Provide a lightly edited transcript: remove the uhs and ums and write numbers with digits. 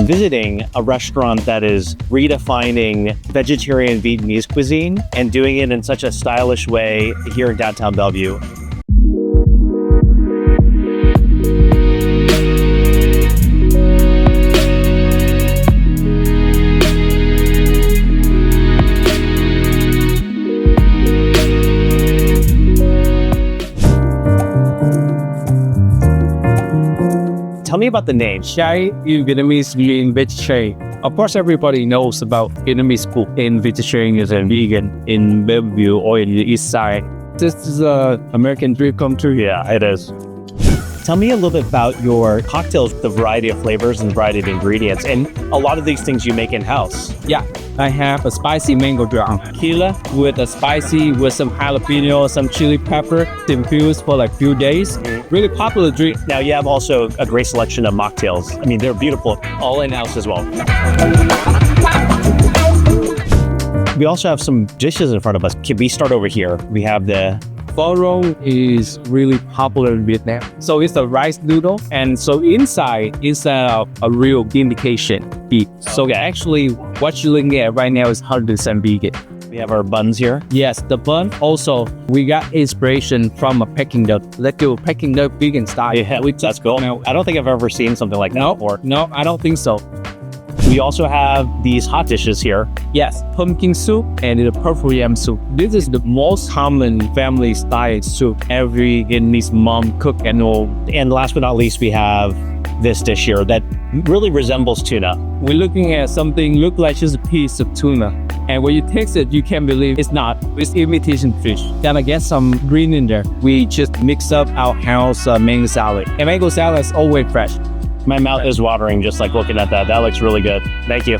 visiting a restaurant that is redefining vegetarian Vietnamese cuisine and doing it in such a stylish way here in downtown Bellevue. Tell me about the name. Chay in Vietnamese means vegetarian. Of course, everybody knows about Vietnamese food in vegetarian and vegan in Bellevue or in the east side. This is an American dream come true. Yeah, it is. Tell me a little bit about your cocktails, the variety of flavors and variety of ingredients, and a lot of these things you make in-house. Yeah, I have a spicy mango drum tequila with a spicy with some jalapeno, some chili pepper, infused for like few days. Really popular drink. Now you have also a great selection of mocktails. I mean, they're beautiful, all in-house as well. We also have some dishes in front of us. Can we start over here? We have the Pho Rolls is really popular in Vietnam. So it's a rice noodle, and so inside is a real imitation beef. So actually, what you're looking at right now is 100% vegan. We have our buns here. Yes, the bun also, we got inspiration from a Peking duck. Let's do a Peking duck vegan style. Yeah, that's cool. I don't think I've ever seen something like that before. No, I don't think so. We also have these hot dishes here. Yes, pumpkin soup and the purple yam soup. This is the most common family style soup every Vietnamese mom cook and all. And last but not least, we have this dish here that really resembles tuna. We're looking at something look like just a piece of tuna. And when you taste it, you can't believe it's not. It's imitation fish. Gonna get some green in there. We just mix up our house mango salad. And mango salad is always fresh. My mouth is watering just like looking at that. That looks really good. Thank you.